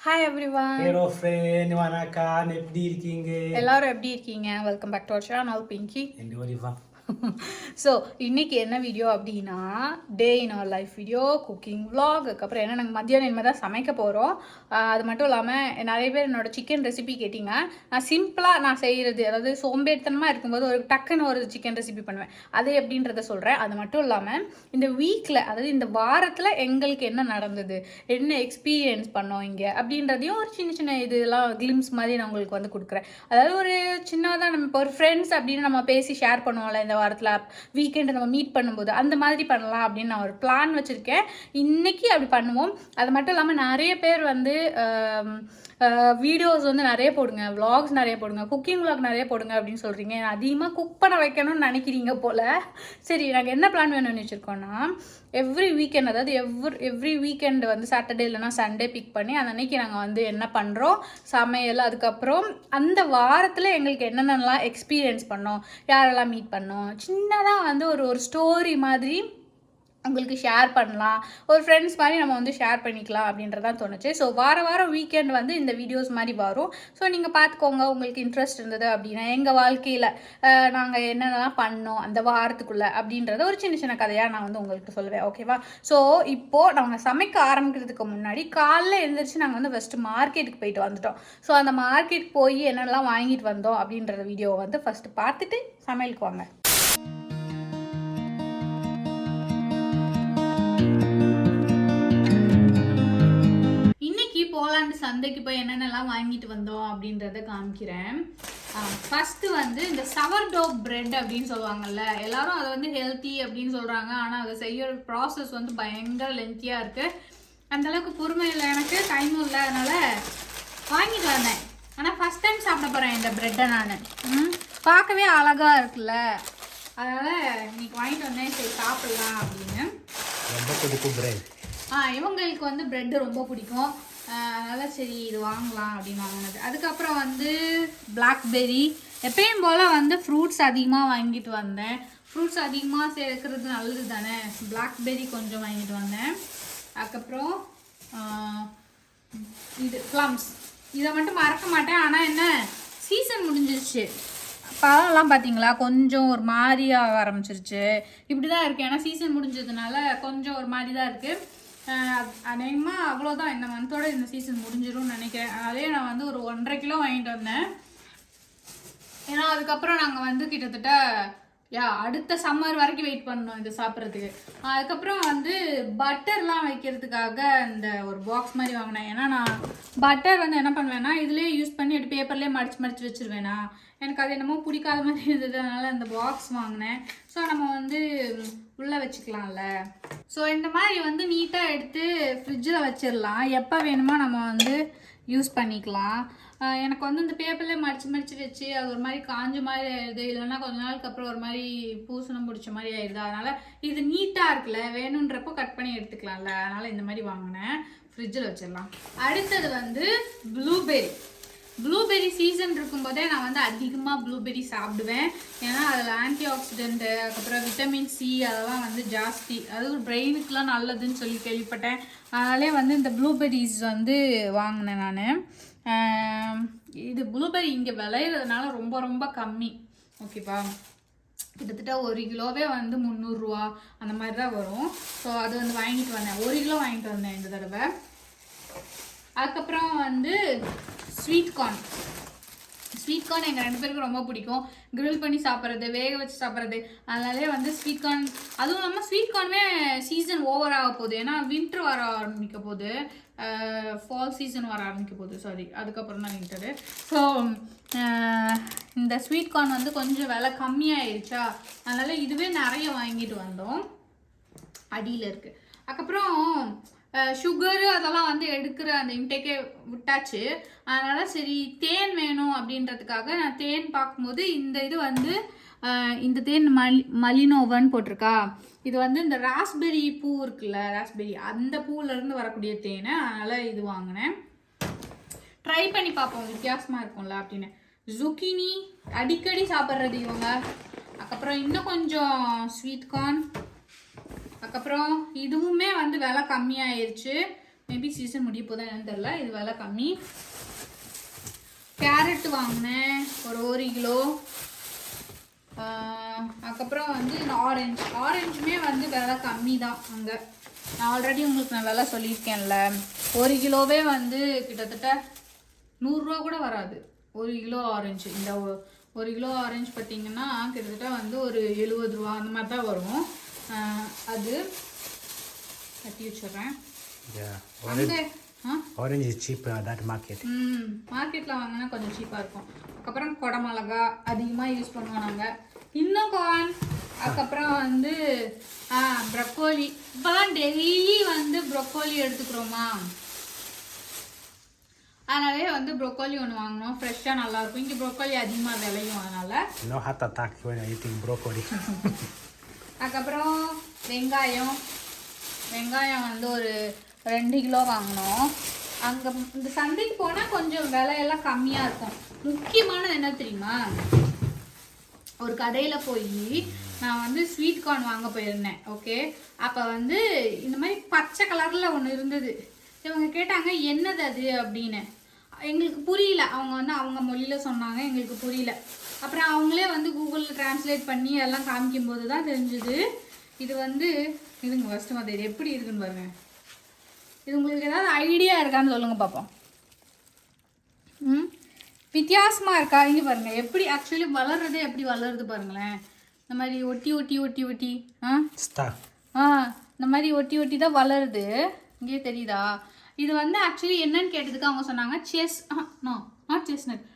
Hi everyone. Hello friend, வணக்கம். எப்படி இருக்கீங்க? எல்லாரும் எப்படி இருக்கீங்க? Welcome back to our channel Pinky. எந்த வலிவா? ஸோ இன்றைக்கி என்ன வீடியோ அப்படின்னா, day in our life video, cooking vlog. அதுக்கப்புறம் என்ன, நாங்கள் மத்தியானம் இனிமேல் தான் சமைக்க போகிறோம். அது மட்டும் இல்லாமல் நிறைய பேர் என்னோடய சிக்கன் ரெசிபி கேட்டிங்க. நான் சிம்பிளாக நான் செய்கிறது, அதாவது சோம்பேறித்தனமாக இருக்கும்போது ஒரு டக்குன்னு ஒரு சிக்கன் ரெசிபி பண்ணுவேன். அது எப்படின்றத சொல்கிறேன். அது மட்டும் இல்லாமல் இந்த வீக்கில், அதாவது இந்த வாரத்தில் எங்களுக்கு என்ன நடந்தது, என்ன எக்ஸ்பீரியன்ஸ் பண்ணோம் இங்கே அப்படின்றதையும் ஒரு சின்ன சின்ன இதெல்லாம் கிளிம்ஸ் மாதிரி நான் உங்களுக்கு வந்து கொடுக்குறேன். அதாவது ஒரு சின்னதாக நம்ம இப்போ ஒரு ஃப்ரெண்ட்ஸ் அப்படின்னு நம்ம பேசி ஷேர் பண்ணுவோம்ல, இந்த வாரத்தில் வீக்கெண்டு நம்ம மீட் பண்ணும்போது அந்த மாதிரி பண்ணலாம் அப்படின்னு நான் ஒரு பிளான் வச்சுருக்கேன். இன்றைக்கி அப்படி பண்ணுவோம். அது மட்டும் இல்லாமல் நிறைய பேர் வந்து வீடியோஸ் வந்து நிறைய போடுங்க, விலாக்ஸ் நிறைய போடுங்க, குக்கிங் விலாக் நிறைய போடுங்க அப்படின்னு சொல்கிறீங்க. அதிகமாக குக் பண்ண வைக்கணும்னு நினைக்கிறீங்க போல். சரி, நாங்கள் என்ன பிளான் வேணும்னு வச்சுருக்கோன்னா, எவ்ரி வீக்கெண்ட், அதாவது எவ்ரி வீக்கெண்டு வந்து சாட்டர்டே இல்லைனா சண்டே பிக் பண்ணி அந்த அன்னைக்கு நாங்கள் வந்து என்ன பண்ணுறோம் சமையல், அதுக்கப்புறம் அந்த வாரத்தில் எங்களுக்கு என்னென்னலாம் எக்ஸ்பீரியன்ஸ் பண்ணோம், யாரெல்லாம் மீட் பண்ணோம், சின்னதாக வந்து ஒரு ஸ்டோரி மாதிரி உங்களுக்கு ஷேர் பண்ணலாம், ஒரு ஃப்ரெண்ட்ஸ் மாதிரி நம்ம வந்து ஷேர் பண்ணிக்கலாம் அப்படின்றதான் தோணுச்சு. ஸோ வாரம் வீக்கெண்ட் வந்து இந்த வீடியோஸ் மாதிரி வரும். ஸோ நீங்கள் பார்த்துக்கோங்க, உங்களுக்கு இன்ட்ரெஸ்ட் இருந்தது அப்படின்னா. எங்கள் வாழ்க்கையில் நாங்கள் என்னென்னலாம் பண்ணோம் அந்த வாரத்துக்குள்ளே அப்படின்றத ஒரு சின்ன சின்ன கதையாக நான் வந்து உங்களுக்கு சொல்லுவேன், ஓகேவா? ஸோ இப்போது நாங்கள் சமைக்க ஆரம்பிக்கிறதுக்கு முன்னாடி காலைல எழுந்திரிச்சு நாங்கள் வந்து ஃபஸ்ட்டு மார்க்கெட்டுக்கு போயிட்டு வந்துட்டோம். ஸோ அந்த மார்க்கெட் போய் என்னென்னலாம் வாங்கிட்டு வந்தோம் அப்படின்ற வீடியோவை வந்து ஃபஸ்ட்டு பார்த்துட்டு சமையலுக்கு வாங்க. போலாண்டு சந்தைக்கு போய் என்னென்னலாம் வாங்கிட்டு வந்தோம் அப்படின்றத காமிக்கிறேன். ஃபஸ்ட்டு வந்து இந்த சவர்டோ பிரெட் அப்படின்னு சொல்லுவாங்கல்ல, எல்லாரும் அதை வந்து ஹெல்த்தி அப்படின்னு சொல்கிறாங்க. ஆனால் அதை செய்ய ப்ராசஸ் வந்து பயங்கர லென்த்தியாக இருக்குது. அந்தளவுக்கு பொறுமை இல்லை, எனக்கு டைமும் இல்லை, அதனால் வாங்கிட்டு வந்தேன். ஆனால் ஃபஸ்ட் டைம் சாப்பிட போகிறேன் இந்த ப்ரெட்டை நான். பார்க்கவே அழகாக இருக்குல்ல, அதனால் இன்னைக்கு வாங்கிட்டு வந்தேன், சரி சாப்பிடலாம் அப்படின்னு. ரொம்ப பிடிக்கும் பிரெட். இவங்களுக்கு வந்து ப்ரெட்டு ரொம்ப பிடிக்கும், அதனால் சரி இது வாங்கலாம் அப்படின்னு வாங்கினது. அதுக்கப்புறம் வந்து பிளாக்பெர்ரி, எப்பயும் போல் வந்து ஃப்ரூட்ஸ் அதிகமாக வாங்கிட்டு வந்தேன். ஃப்ரூட்ஸ் அதிகமாக சேர்க்கறது நல்லது தானே. பிளாக்பெர்ரி கொஞ்சம் வாங்கிட்டு வந்தேன். அதுக்கப்புறம் இது ப்ளம்ஸ், இதை மட்டும் மறக்க மாட்டேன். ஆனால் என்ன, சீசன் முடிஞ்சிருச்சு, பழம்லாம் பார்த்தீங்களா கொஞ்சம் ஒரு மாதிரியாக ஆரம்பிச்சிருச்சு. இப்படி தான் இருக்குது, ஏன்னா சீசன் முடிஞ்சதுனால கொஞ்சம் ஒரு மாதிரி தான் இருக்குது. அநேகமாக அவ்வளோதான், இந்த மந்தோட இந்த சீசன் முடிஞ்சிடும்னு நினைக்கிறேன். அதே நான் வந்து ஒரு 1.5 கிலோ வாங்கிட்டு வந்தேன். ஏன்னா அதுக்கப்புறம் நாங்கள் வந்து கிட்டத்தட்ட அடுத்த சம்மர் வரைக்கும் வெயிட் பண்ணோம் இது சாப்பிட்றதுக்கு. அதுக்கப்புறம் வந்து பட்டர்லாம் வைக்கிறதுக்காக இந்த ஒரு பாக்ஸ் மாதிரி வாங்கினேன். ஏன்னா நான் பட்டர் வந்து என்ன பண்ணுவேன்னா, இதுலேயே யூஸ் பண்ணி அப்படி பேப்பர்லேயே மடித்து வச்சுருவேனா, எனக்கு அது என்னமோ பிடிக்காத மாதிரி இருந்தது, அதனால் அந்த பாக்ஸ் வாங்கினேன். ஸோ நம்ம வந்து உள்ளே வச்சுக்கலாம்ல. ஸோ இந்த மாதிரி வந்து நீட்டாக எடுத்து ஃப்ரிட்ஜில் வச்சிடலாம், எப்போ வேணுமோ நம்ம வந்து யூஸ் பண்ணிக்கலாம். எனக்கு வந்து இந்த பேப்பர்லேயே மடித்து வச்சு அது ஒரு மாதிரி காஞ்ச மாதிரி ஆயிடுது, இல்லைன்னா கொஞ்ச நாளுக்கு அப்புறம் ஒரு மாதிரி பூசணம் பிடிச்ச மாதிரி ஆயிடுது. அதனால் இது நீட்டாக இருக்குல்ல, வேணுன்றப்போ கட் பண்ணி எடுத்துக்கலாம்ல, அதனால் இந்த மாதிரி வாங்கினேன். ஃப்ரிட்ஜில் வச்சிடலாம். அடுத்தது வந்து ப்ளூபெர்ரி சீசன் இருக்கும்போதே நான் வந்து அதிகமாக ப்ளூபெர்ரி சாப்பிடுவேன். ஏன்னா அதில் ஆன்டி ஆக்சிடென்ட்டு, அதுக்கப்புறம் விட்டமின் சி அதெல்லாம் வந்து ஜாஸ்தி, அது பிரெயினுக்குலாம் நல்லதுன்னு சொல்லி கேள்விப்பட்டேன். அதனாலே வந்து இந்த ப்ளூபெர்ரிஸ் வந்து வாங்கினேன் நான். இது ப்ளூபெர்ரி இங்கே விளையிறதுனால ரொம்ப ரொம்ப கம்மி, ஓகேவா? கிட்டத்தட்ட 1 கிலோவே வந்து 300 ரூபா அந்த மாதிரி தான் வரும். ஸோ அது வந்து வாங்கிட்டு வந்தேன், 1 கிலோ வாங்கிட்டு வந்தேன் இந்த தடவை. அதுக்கப்புறம் வந்து ஸ்வீட் கார்ன் எங்கள் 2 பேருக்கும் ரொம்ப பிடிக்கும். கிரில் பண்ணி சாப்பிட்றது, வேக வச்சு சாப்பிட்றது, அதனாலே வந்து ஸ்வீட் கார்ன். அதுவும் இல்லாமல் ஸ்வீட் கார்னுமே சீசன் ஓவர் ஆக போகுது, ஏன்னா வின்டர் வர ஆரம்பிக்க போகுது, ஃபால் சீசன் வர ஆரம்பிக்க போகுது, சாரி, அதுக்கப்புறம் தான் வின்டரு. ஸோ இந்த ஸ்வீட் கார்ன் வந்து கொஞ்சம் விலை கம்மியாகிடுச்சா, அதனால் இதுவே நிறைய வாங்கிட்டு வந்தோம். அடியில் இருக்குது. அதுக்கப்புறம் சுகரு அதெல்லாம் வந்து எடுக்கிற அந்த இன்டேக்கே விட்டாச்சு. அதனால் சரி தேன் வேணும் அப்படின்றதுக்காக நான் தேன் பார்க்கும்போது இந்த இது வந்து இந்த தேன் மலினோவன்னு போட்டிருக்கா. இது வந்து இந்த ராஸ்பெரி பூ இருக்குல்ல, ராஸ்பெரி அந்த பூவிலேருந்து வரக்கூடிய தேன், அதனால் இது வாங்கினேன். ட்ரை பண்ணி பார்ப்போம் வித்தியாசமாக இருக்கும்ல அப்படின்னு. ஜுக்கினி அடிக்கடி சாப்பிட்றது இவங்க. அதுக்கப்புறம் இன்னும் கொஞ்சம் ஸ்வீட் கார்ன். அதுக்கப்புறம் இதுவுமே வந்து விலை கம்மியாயிருச்சு, மேபி சீசன் முடிய போதான் என்னன்னு தெரியல. இது விலை கம்மி. கேரட் வாங்கினேன் ஒரு கிலோ. அதுக்கப்புறம் வந்து ஆரஞ்சுமே வந்து விலை கம்மி தான் அங்கே. நான் ஆல்ரெடி உங்களுக்கு நான் விலை சொல்லியிருக்கேன்ல. 1 கிலோவே வந்து கிட்டத்தட்ட 100 ரூபா கூட வராது. 1 கிலோ ஆரஞ்சு. இந்த 1 கிலோ ஆரஞ்சு பார்த்தீங்கன்னா கிட்டத்தட்ட வந்து ஒரு 70 ரூபா அந்த மாதிரி தான் வரும். அது கட்டி வச்சிடுறேன். Orange is cheap at that market. மார்க்கெட்டில் வாங்கினா கொஞ்சம் சீப்பாக இருக்கும். அதுக்கப்புறம் குடமிளகா அதிகமாக யூஸ் பண்ணுவோம் நாங்கள். இன்னும் கார்ன். அதுக்கப்புறம் வந்து ப்ரொக்கோலி. இப்போதான் டெய்லி வந்து ப்ரொக்கோலி எடுத்துக்கிறோமா, அதனாலே வந்து ப்ரொக்கோலி ஒன்று வாங்கினோம். ஃப்ரெஷ்ஷாக நல்லாயிருக்கும். இங்கே ப்ரொக்கோலி அதிகமாக விளையும் அதனால். No heart attack when you're eating broccoli. அதுக்கப்புறம் வெங்காயம் வந்து ஒரு 2 கிலோ வாங்கினோம். அங்கே இந்த சந்தைக்கு போனால் கொஞ்சம் விலையெல்லாம் கம்மியாக இருக்கும். முக்கியமானது என்ன தெரியுமா, ஒரு கடையில் போய் நான் வந்து ஸ்வீட் கார்ன் வாங்க போயிருந்தேன். ஓகே, அப்போ வந்து இந்த மாதிரி பச்சை கலரில் ஒன்று இருந்தது. இவங்க கேட்டாங்க என்னது அது அப்படின்னு. எங்களுக்கு புரியல. அவங்க வந்து அவங்க மொழியில் சொன்னாங்க, எங்களுக்கு புரியல. அப்புறம் அவங்களே வந்து கூகுளில் டிரான்ஸ்லேட் பண்ணி எல்லாம் காமிக்கும்போது தான் தெரிஞ்சுது. இது வந்து இதுங்க ஃபஸ்ட்டு மாதிரி இது எப்படி இருக்குன்னு பாருங்க. இது உங்களுக்கு ஏதாவது ஐடியா இருக்கான்னு சொல்லுங்க பார்ப்போம். வித்தியாசமாக இருக்கா? இங்கே பாருங்கள் எப்படி ஆக்சுவலி வளர்றதே எப்படி வளருது பாருங்களேன். இந்த மாதிரி ஒட்டி இந்த மாதிரி ஒட்டி தான் வளருது. இங்கேயே தெரியுதா? இது வந்து ஆக்சுவலி என்னன்னு கேட்டதுக்கு அவங்க சொன்னாங்க செஸ்நட்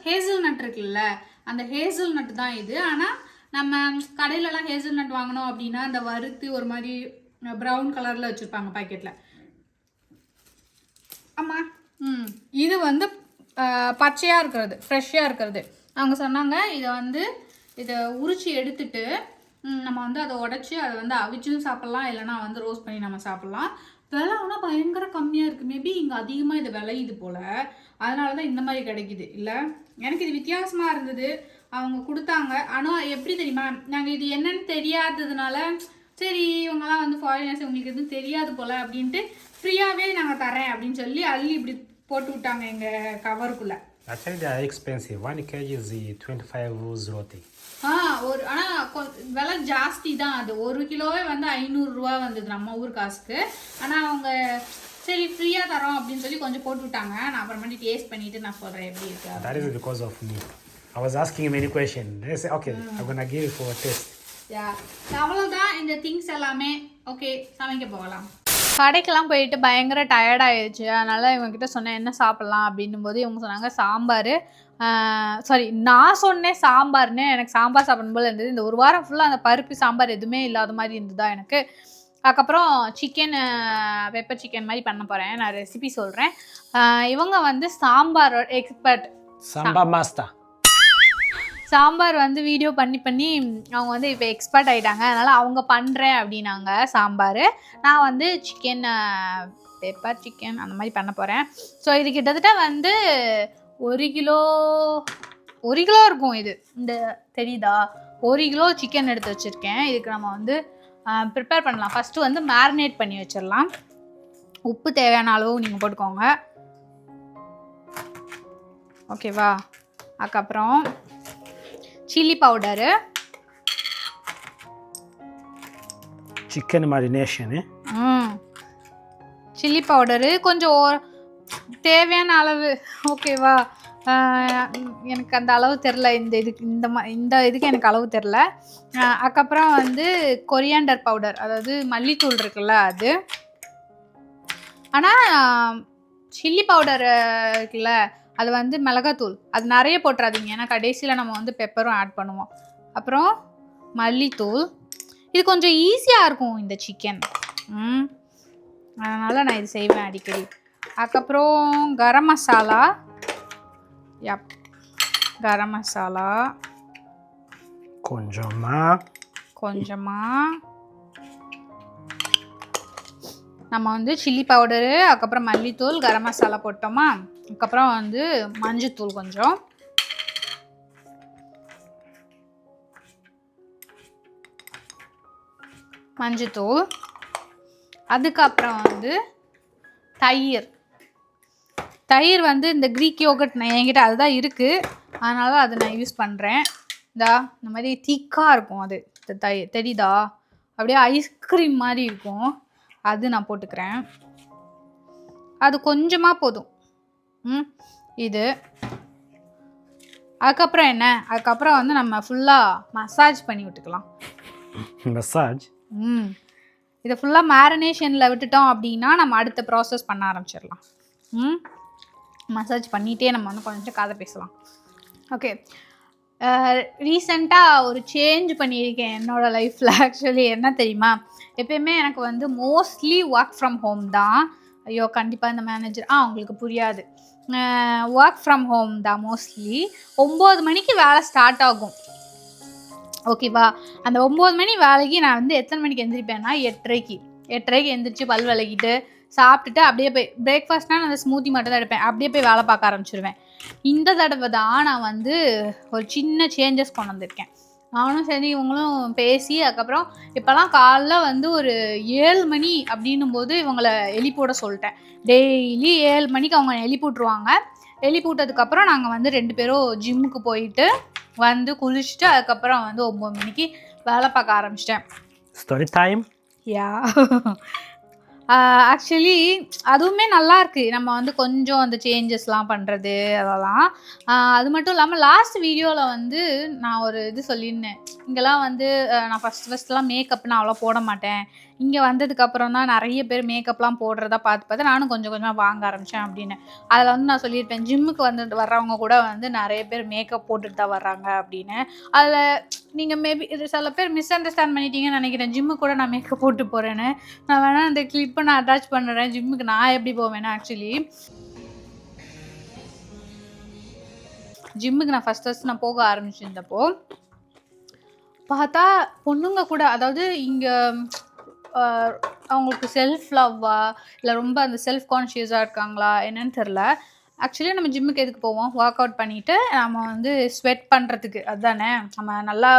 ஹேசல் நட் இருக்குல்ல, அந்த ஹேசல் நட் தான் இது. ஆனால் நம்ம கடையிலலாம் ஹேசல் நட் வாங்கினோம் அப்படின்னா அந்த வறுத்து ஒரு மாதிரி ப்ரௌன் கலரில் வச்சுருப்பாங்க பாக்கெட்டில். ஆமாம். இது வந்து பச்சையாக இருக்கிறது, ஃப்ரெஷ்ஷாக இருக்கிறது. அவங்க சொன்னாங்க இதை உரிச்சு எடுத்துட்டு நம்ம வந்து அதை உடச்சி அதை வந்து அவிச்சும் சாப்பிட்லாம், இல்லைனா வந்து ரோஸ்ட் பண்ணி நம்ம சாப்பிட்லாம். விலை ஆனால் பயங்கர கம்மியாக இருக்குது. மேபி இங்கே அதிகமாக இது விளையுது போல், அதனால தான் இந்த மாதிரி கிடைக்குது. இல்லை, எனக்கு இது வித்தியாசமாக இருந்தது. அவங்க கொடுத்தாங்க. ஆனால் எப்படி தெரியுமா, நாங்கள் இது என்னன்னு தெரியாததுனால சரி இவங்கெல்லாம் வந்து ஃபாரினர்ஸ் உங்களுக்கு எதுவும் தெரியாது போல் அப்படின்ட்டு ஃப்ரீயாகவே நாங்கள் தரேன் அப்படின்னு சொல்லி அள்ளி இப்படி போட்டு விட்டாங்க எங்கள் கவருக்குள்ளே. Actually they are expensive. 1 kg is 25 zloty. ஆனால் விலை ஜாஸ்தி தான். அது 1 கிலோவே வந்து 500 ரூபா வந்தது நம்ம ஊர் காசுக்கு. ஆனால் அவங்க சரி ஃப்ரீயாக தரோம் அப்படின்னு சொல்லி கொஞ்சம் போட்டு விட்டாங்க. நான் அப்புறமேட்டு டேஸ்ட் பண்ணிட்டு நான் சொல்கிறேன் எப்படி இருக்கு. That is because of me. I was asking many questions. They say okay, I'm gonna give it for a taste. அவ்வளோதான் இந்த திங்ஸ் எல்லாமே. ஓகே, சமைக்க போகலாம். கடைக்கெல்லாம் போயிட்டு பயங்கர டயர்டாகிடுச்சு. அதனால் இவங்ககிட்ட சொன்னேன் என்ன சாப்பிட்லாம் அப்படின்னும் போது இவங்க சொன்னாங்க சாம்பார். நான் சொன்னேன் சாம்பார்னு. எனக்கு சாம்பார் சாப்பிடும் போல் இருந்தது. இந்த ஒரு வாரம் ஃபுல்லாக அந்த பருப்பு சாம்பார் எதுவுமே இல்லாத மாதிரி இருந்ததா எனக்கு. அதுக்கப்புறம் பெப்பர் சிக்கன் மாதிரி பண்ண போகிறேன். நான் ரெசிபி சொல்கிறேன். இவங்க வந்து சாம்பார் எக்ஸ்பர்ட், சாம்பார் மாஸ்டர். சாம்பார் வந்து வீடியோ பண்ணி அவங்க வந்து இப்போ எக்ஸ்பர்ட் ஆகிட்டாங்க. அதனால் அவங்க பண்ணுறேன் அப்படின்னாங்க சாம்பார். நான் வந்து பெப்பர் சிக்கன் அந்த மாதிரி பண்ண போகிறேன். ஸோ இது கிட்டத்தட்ட வந்து 1 கிலோ இருக்கும். இது இந்த தெரியுதா, 1 கிலோ சிக்கன் எடுத்து வச்சுருக்கேன். இதுக்கு நம்ம வந்து ப்ரிப்பேர் பண்ணலாம். ஃபஸ்ட்டு வந்து மேரினேட் பண்ணி வச்சிடலாம். உப்பு தேவையான அளவு நீங்கள் போட்டுக்கோங்க, ஓகேவா? அதுக்கப்புறம் chilli powder, chicken marination, chilli powder கொஞ்சம் தேவையான அளவு, ஓகேவா? எனக்கு அந்த அளவு தெரில. இந்த இதுக்கு எனக்கு அளவு தெரில. அதுக்கப்புறம் வந்து கொரியாண்டர் பவுடர், அதாவது மல்லித்தூள் இருக்குல்ல அது. ஆனால் சில்லி பவுடர் இருக்குல்ல அது வந்து மிளகாத்தூள், அது நிறைய போட்டுறாதீங்க. ஏன்னா கடைசியில் நம்ம வந்து பெப்பரும் ஆட் பண்ணுவோம். அப்புறம் மல்லித்தூள். இது கொஞ்சம் ஈஸியாக இருக்கும் இந்த சிக்கன், அதனால் நான் இது செய்வேன் அடிக்கடி. அதுக்கப்புறம் கரம் மசாலா, கரம் மசாலா கொஞ்சமாக நம்ம வந்து சில்லி பவுடரு, அதுக்கப்புறம் மல்லித்தூள், கரம் மசாலா போட்டோமா. அதுக்கப்புறம் வந்து மஞ்சத்தூள் கொஞ்சம், மஞ்சத்தூள். அதுக்கப்புறம் வந்து தயிர். தயிர் வந்து இந்த க்ரீக் யோகர்ட் என்கிட்ட அதுதான் இருக்குது, அதனால அதை நான் யூஸ் பண்ணுறேன். இந்த மாதிரி திக்காக இருக்கும் அது தயிர், தெரியுதா? அப்படியே ஐஸ்கிரீம் மாதிரி இருக்கும். அது நான் போட்டுக்கிறேன். அது கொஞ்சமாக போதும். இது அதுக்கப்புறம் என்ன, அதுக்கப்புறம் வந்து நம்ம ஃபுல்லாக மசாஜ் பண்ணி விட்டுக்கலாம். மசாஜ். இதை ஃபுல்லாக மேரினேஷனில் விட்டுட்டோம் அப்படின்னா நம்ம அடுத்த ப்ராசஸ் பண்ண ஆரம்பிச்சிடலாம். மசாஜ் பண்ணிகிட்டே நம்ம வந்து கொஞ்சம் கதை பேசலாம். ஓகே, ரீசெண்டாக ஒரு சேஞ்ச் பண்ணியிருக்கேன் என்னோடய லைஃப்பில். ஆக்சுவலி என்ன தெரியுமா, எப்பயுமே எனக்கு வந்து மோஸ்ட்லி ஒர்க் ஃப்ரம் ஹோம் தான். ஐயோ கண்டிப்பாக இந்த மேனேஜர் உங்களுக்கு புரியாது. ஒர்க் ஃப்ரம் ஹோம் தான் மோஸ்ட்லி. 9 மணிக்கு வேலை ஸ்டார்ட் ஆகும், ஓகேவா? அந்த 9 மணி வேலைக்கு நான் வந்து எத்தனை மணிக்கு எழுந்திரிப்பேன்னா 8:30க்கு எழுந்திரிச்சு பல் விளக்கிட்டு சாப்பிட்டுட்டு அப்படியே போய் பிரேக்ஃபாஸ்ட்னா நான் அந்த ஸ்மூத்தி மட்டும் தான் எடுப்பேன். அப்படியே போய் வேலை பார்க்க ஆரம்பிச்சிடுவேன். இந்த தடவை தான் நான் வந்து ஒரு சின்ன சேஞ்சஸ் கொண்டு வந்திருக்கேன். நானும் சரி இவங்களும் பேசி அதுக்கப்புறம் இப்போலாம் காலைல வந்து ஒரு 7 மணி அப்படின்னும் போது இவங்களை எழுப்பிவிட சொல்லிட்டேன். டெய்லி 7 மணிக்கு அவங்க எழுப்பிவிட்ருவாங்க. எழுப்பிவிட்டதுக்கப்புறம் நாங்கள் வந்து 2 பேரும் ஜிம்முக்கு போயிட்டு வந்து குளிச்சுட்டு அதுக்கப்புறம் வந்து 9 மணிக்கு வேலை பார்க்க ஆரம்பிச்சிட்டேன். Story time. யா, ஆக்சுவலி அதுவுமே நல்லாயிருக்கு. நம்ம வந்து கொஞ்சம் அந்த சேஞ்சஸ்லாம் பண்ணுறது அதெல்லாம். அது மட்டும் இல்லாமல் லாஸ்ட் வீடியோவில் வந்து நான் ஒரு இது சொல்லியிருந்தேன். இங்கெல்லாம் வந்து நான் ஃபஸ்ட்லாம் மேக்கப் நான் அவ்வளோ போட மாட்டேன். இங்கே வந்ததுக்கப்புறம் தான் நிறைய பேர் மேக்கப்லாம் போடுறதா பார்த்து நானும் கொஞ்சம் கொஞ்சமாக வாங்க ஆரம்பித்தேன் அப்படின்னு. அதில் வந்து நான் சொல்லியிருப்பேன், ஜிம்முக்கு வந்து வர்றவங்க கூட வந்து நிறைய பேர் மேக்கப் போட்டுட்டு தான் வர்றாங்க அப்படின்னு. அதில் நீங்கள் மேபி இது சில பேர் மிஸ் அண்டர்ஸ்டாண்ட் பண்ணிட்டீங்கன்னு நினைக்கிறேன். ஜிம்முக்கு கூட நான் மேக்கப் போட்டு போகிறேன்னு. நான் வேணால் அந்த கிளிப்பை நான் அட்டாச் பண்ணுறேன். ஜிம்முக்கு நான் எப்படி போவேன்னா, ஆக்சுவலி ஜிம்முக்கு நான் ஃபஸ்ட் நான் போக ஆரம்பிச்சிருந்தப்போ பார்த்தா பொண்ணுங்க கூட, அதாவது இங்கே அவங்களுக்கு செல்ஃப் லவ்வா இல்லை ரொம்ப அந்த செல்ஃப் கான்ஷியஸாக இருக்காங்களா என்னன்னு தெரில. ஆக்சுவலி நம்ம ஜிம்முக்கு எதுக்கு போவோம்? ஒர்க் அவுட் பண்ணிவிட்டு நம்ம வந்து ஸ்வெட் பண்ணுறதுக்கு. அதுதானே, நம்ம நல்லா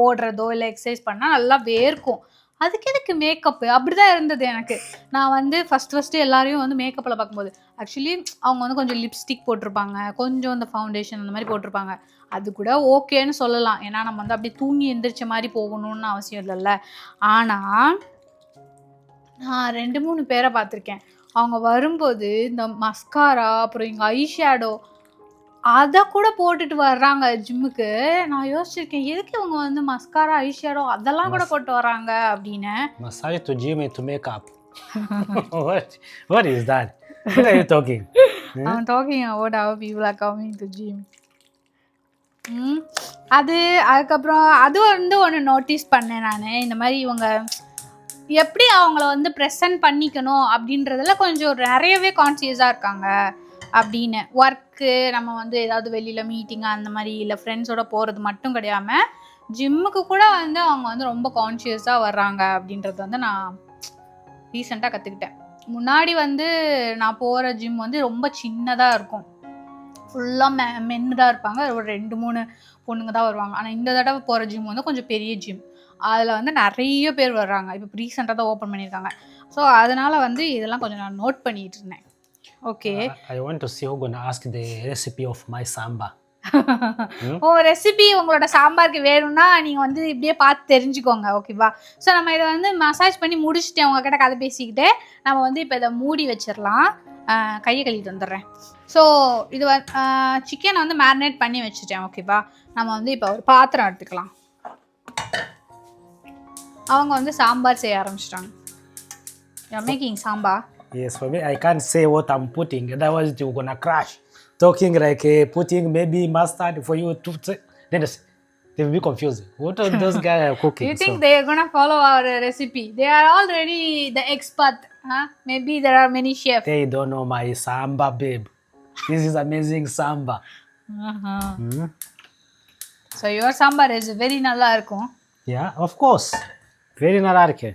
ஓடுறதோ இல்லை எக்ஸசைஸ் பண்ணால் நல்லா வேர்க்கும். அதுக்கு எதுக்கு மேக்கப்பு? அப்படி தான் இருந்தது எனக்கு. நான் வந்து ஃபஸ்ட்டு எல்லாரையும் வந்து மேக்கப்பில் பார்க்கும்போது ஆக்சுவலி அவங்க வந்து கொஞ்சம் லிப்ஸ்டிக் போட்டிருப்பாங்க, கொஞ்சம் இந்த ஃபவுண்டேஷன் அந்த மாதிரி போட்டிருப்பாங்க. அது கூட ஓகேன்னு சொல்லலாம், ஏன்னா நம்ம வந்து அப்படியே தூங்கி எந்திரிச்ச மாதிரி போகணுன்னு அவசியம் இல்லைல்ல. ஆனால் நான் 2-3 பேரை பார்த்துருக்கேன். அவங்க வரும்போது இந்த மஸ்காரா அப்புறம் இங்கே ஐஷேடோ அதை கூட போட்டுட்டு வர்றாங்க ஜிம்முக்கு. நான் யோசிச்சிருக்கேன், எதுக்கு இவங்க வந்து மஸ்காரா ஐஷேடோ அதெல்லாம் கூட போட்டு வர்றாங்க அப்படின்னு. Massage to gym and to make up. What is that? What are you talking? I'm talking about how people are coming to gym. அதுக்கப்புறம் அது வந்து ஒன்று நோட்டீஸ் பண்ணேன் நான். இந்த மாதிரி இவங்க எப்படி அவங்கள வந்து ப்ரெசன்ட் பண்ணிக்கணும் அப்படின்றதுல கொஞ்சம் நிறையவே கான்சியஸாக இருக்காங்க அப்படின்னு. ஒர்க்கு நம்ம வந்து ஏதாவது வெளியில் மீட்டிங் அந்த மாதிரி இல்லை ஃப்ரெண்ட்ஸோட போகிறது மட்டும் கிடையாமல் ஜிம்முக்கு கூட வந்து அவங்க வந்து ரொம்ப கான்சியஸாக வர்றாங்க அப்படின்றது வந்து நான் ரீசெண்டாக கற்றுக்கிட்டேன். முன்னாடி வந்து நான் போகிற ஜிம் வந்து ரொம்ப சின்னதாக இருக்கும், ஃபுல்லாக மென்னு தான் இருப்பாங்க, ஒரு 2-3 பொண்ணுங்க தான் வருவாங்க. ஆனால் இந்த தடவை போகிற ஜிம் வந்து கொஞ்சம் பெரிய ஜிம், அதில் வந்து நிறைய பேர் வர்றாங்க. இப்போ ரீசெண்டாக தான் ஓப்பன் பண்ணியிருக்காங்க. ஸோ அதனால் வந்து இதெல்லாம் கொஞ்சம் நான் நோட் பண்ணிகிட்டு இருந்தேன். Okay, I want to see who gonna ask the recipe of my samba. Recipe உங்களோட சாம்பாருக்கு வேணும்னா நீங்கள் வந்து இப்படியே பார்த்து தெரிஞ்சுக்கோங்க, ஓகேவா? ஸோ நம்ம இதை வந்து மசாஜ் பண்ணி முடிச்சுட்டேன், உங்ககிட்ட கதை பேசிக்கிட்டே நம்ம வந்து இப்போ இதை மூடி வச்சிடலாம். கையை கழுவிட்டு வந்துடுறேன். ஸோ இது சிக்கனை வந்து மேரினேட் பண்ணி வச்சுட்டேன், ஓகேவா? நம்ம வந்து இப்போ ஒரு பாத்திரம் எடுத்துக்கலாம். அவங்க வந்து சாம்பார் செய்ய ஆரம்பிச்சிட்டாங்க. You're making sambar? Yes, for me, I can't say what I'm putting, otherwise you're gonna crash. Talking like putting maybe mustard for you to say. Then they will be confused. What are those guys cooking? You think they are gonna follow our recipe? They are already the expert, huh? Maybe there are many chefs. They don't know my samba, babe. This is amazing samba. So your sambar is very நல்லா இருக்கும். Yeah, of course. Very நல்லா இருக்கு.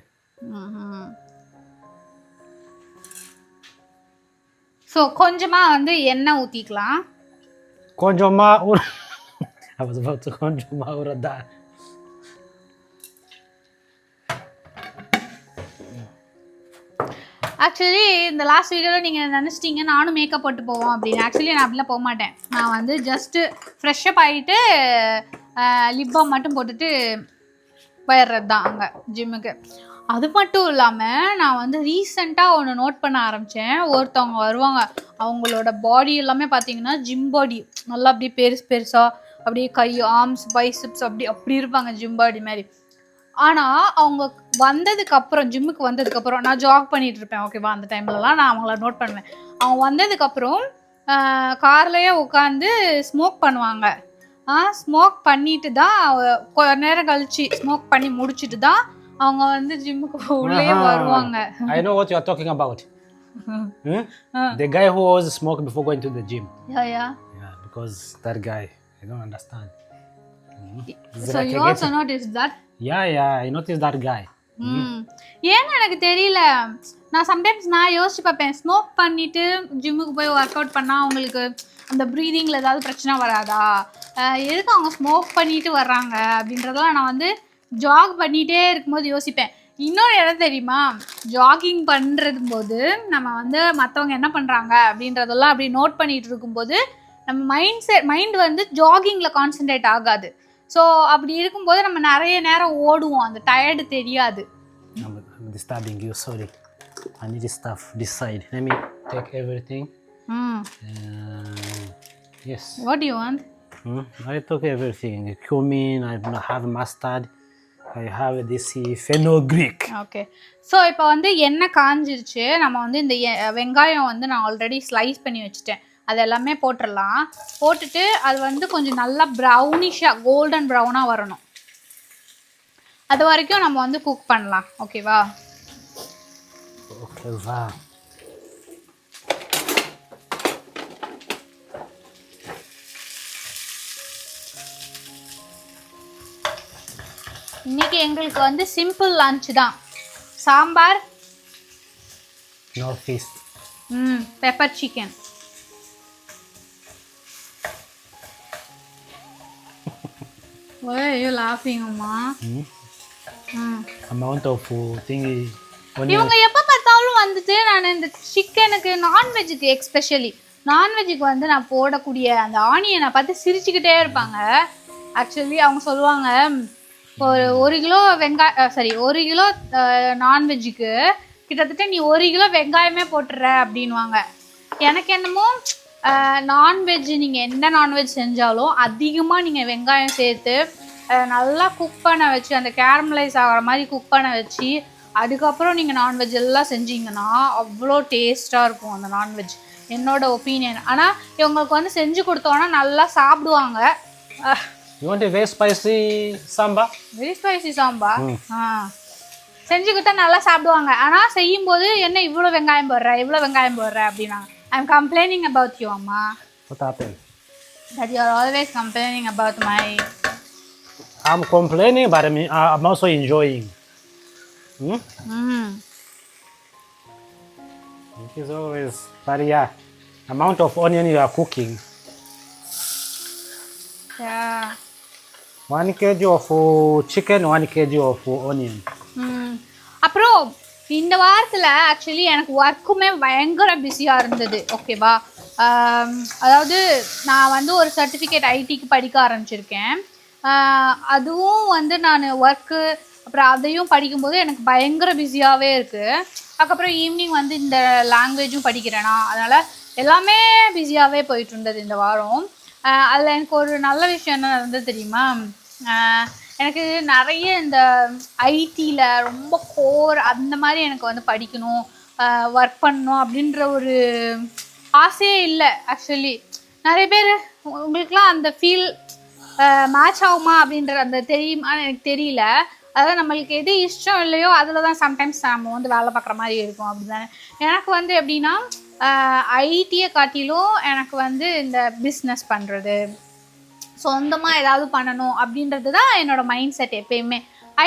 So கொஞ்சமாக வந்து எண்ணெய் ஊற்றிக்கலாம். கொஞ்சமா I was about to கொஞ்சமா ஊறதா. ஆக்சுவலி இந்த லாஸ்ட் வீடியோவில் நீங்கள் நினச்சிட்டிங்க நானும் மேக்கப் போட்டு போவோம் அப்படின்னு. ஆக்சுவலி நான் அப்படிலாம் போக மாட்டேன். நான் வந்து ஜஸ்ட்டு ஃப்ரெஷ்ஷப் ஆகிட்டு லிப் பாம் மட்டும் போட்டுட்டு போயிடுறது தான் அங்கே ஜிம்முக்கு. அது மட்டும் இல்லாமல் நான் வந்து ரீசெண்டாக ஒன்று நோட் பண்ண ஆரம்பித்தேன். ஒருத்தவங்க வருவாங்க, அவங்களோட பாடி எல்லாமே பார்த்தீங்கன்னா ஜிம் பாடி, நல்லா அப்படியே பெருசாக அப்படியே கை, ஆர்ம்ஸ், பைசப்ஸ் அப்படி இருப்பாங்க ஜிம் பாடி மாதிரி. ஆனால் அவங்க வந்ததுக்கப்புறம், ஜிம்முக்கு வந்ததுக்கப்புறம், நான் ஜாக் பண்ணிகிட்டு இருப்பேன் ஓகேவா, அந்த டைம்லலாம் நான் அவங்கள நோட் பண்ணுவேன். அவங்க வந்ததுக்கப்புறம் கார்லேயே உட்காந்து ஸ்மோக் பண்ணுவாங்க. ஸ்மோக் பண்ணிட்டு தான் கொஞ்ச நேரம் கழிச்சு ஸ்மோக் பண்ணி முடிச்சுட்டு தான் அவங்க வந்து ஜிம்முக்கு உள்ளே வருவாங்க. I know what you are talking about. The guy who always smoke before going to the gym. Yeah, because that guy, I don't understand. So you also noticed that? Yeah, I noticed that guy. ஏன்னு எனக்கு தெரியல. நான் sometimes யோசிச்சு பார்ப்பேன், smoke பண்ணிட்டு ஜிம்முக்கு போய் work out பண்ணால் அவங்களுக்கு அந்த ப்ரீதிங்கில் ஏதாவது பிரச்சனை வராதா, எதுக்கு அவங்க ஸ்மோக் பண்ணிட்டு வர்றாங்க அப்படின்றதெல்லாம் நான் வந்து ஜாக் பண்ணிகிட்டே இருக்கும்போது யோசிப்பேன். இன்னொரு இடம் தெரியுமா, ஜாகிங் பண்ணுறது போது நம்ம வந்து மற்றவங்க என்ன பண்ணுறாங்க அப்படின்றதெல்லாம் அப்படி நோட் பண்ணிகிட்டு இருக்கும்போது நம்ம மைண்ட் வந்து ஜாகிங்கில் கான்சென்ட்ரேட் ஆகாது. ஸோ அப்படி இருக்கும்போது நம்ம நிறைய நேரம் ஓடுவோம், அந்த டயர்டு தெரியாது. I'm disturbing you, sorry. I need stuff this side. Let me take everything. Yes. What do you want? I took everything. Cumin, I have mustard. I have this fenugreek. Okay. So இப்போ வந்து எண்ணெய் காஞ்சிருச்சு. நம்ம வந்து இந்த வெங்காயம் வந்து நான் ஆல்ரெடி ஸ்லைஸ் பண்ணி வச்சுட்டேன், அது எல்லாமே போட்டுடலாம். போட்டுட்டு அது வந்து கொஞ்சம் நல்லா ப்ரௌனிஷாக கோல்டன் ப்ரௌனாக வரணும், அது வரைக்கும் நம்ம வந்து குக் பண்ணலாம். ஓகேவா? ஓகேவா. இன்னைக்கு எங்களுக்கு வந்து சிம்பிள் லஞ்ச் தான். Sambar, no fish, pepper chicken. Why are you laughing, Amma? Amount of thingy. இவங்க எப்போ பார்த்தாலும் வந்துட்டு நான் இந்த சிக்கனுக்கு, நான்வெஜ்ஜுக்கு எக்ஸ்பெஷலி நான்வெஜ்ஜுக்கு வந்து நான் போடக்கூடிய அந்த ஆனியனை பார்த்து சிரிச்சுக்கிட்டே இருப்பாங்க. ஆக்சுவலி அவங்க சொல்லுவாங்க, ஒரு கிலோ ஒரு கிலோ நான்வெஜ்ஜுக்கு கிட்டத்தட்ட நீ 1 கிலோ வெங்காயமே போட்டுற அப்படின்வாங்க. எனக்கு என்னமோ நான்வெஜ், நீங்கள் எந்த நான்வெஜ் செஞ்சாலும் அதிகமாக நீங்கள் வெங்காயம் சேர்த்து நல்லா குக் பண்ண வச்சு, அந்த கேரமலைஸ் ஆகிற மாதிரி குக் பண்ண வச்சு அதுக்கப்புறம் நீங்கள் நான்வெஜ் எல்லாம் செஞ்சிங்கன்னா அவ்வளோ டேஸ்ட்டாக இருக்கும் அந்த நான்வெஜ், என்னோட ஒப்பீனியன். ஆனால் இவங்களுக்கு வந்து செஞ்சு கொடுத்தோன்னா நல்லா சாப்பிடுவாங்க. You want a very spicy sambar? Very spicy sambar? செஞ்சு கொடுத்தா நல்லா சாப்பிடுவாங்க. ஆனால் செய்யும்போது என்ன இவ்வளோ வெங்காயம் போடுற அப்படின்னா, I'm complaining about you, Amma. What happened? That you are always complaining about my... I'm complaining, but I'm also enjoying. It is always, but yeah, amount of onion you are cooking. Yeah. 1 kg of chicken, 1 kg of onion. அப்புறம் இந்த வாரத்தில் actually எனக்கு ஒர்க்குமே பயங்கர பிஸியாக இருந்தது. ஓகேவா? அதாவது நான் வந்து ஒரு சர்டிஃபிகேட் ஐடிக்கு படிக்க ஆரம்பிச்சிருக்கேன். அதுவும் வந்து நான் ஒர்க்கு அப்புறம் அதையும் படிக்கும்போது எனக்கு பயங்கர பிஸியாகவே இருக்குது. அதுக்கப்புறம் ஈவினிங் வந்து இந்த லாங்குவேஜும் படிக்கிறேனா, அதனால் எல்லாமே பிஸியாகவே போயிட்டு இருந்தது இந்த வாரம். அதில் எனக்கு ஒரு நல்ல விஷயம் என்ன நடந்தது தெரியுமா, எனக்கு நிறைய இந்த ஐடியில் ரொம்ப கோர் அந்த மாதிரி எனக்கு வந்து படிக்கணும், ஒர்க் பண்ணணும் அப்படின்ற ஒரு ஆசையே இல்லை. ஆக்சுவலி நிறைய பேர் உங்களுக்குலாம் அந்த ஃபீல் மேட்ச் ஆகுமா அப்படின்ற அந்த தெரியுமா எனக்கு தெரியல. அதாவது நம்மளுக்கு எது இஷ்டம் இல்லையோ அதில் தான் சம்டைம்ஸ் நம்ம வந்து வேலை பார்க்குற மாதிரி இருக்கும், அப்படி தானே. எனக்கு வந்து எப்படின்னா ஐடியை காட்டிலும் எனக்கு வந்து இந்த பிஸ்னஸ் பண்ணுறது, சொந்தமாக ஏதாவது பண்ணணும் அப்படின்றது தான் என்னோடய மைண்ட் செட் எப்பயுமே.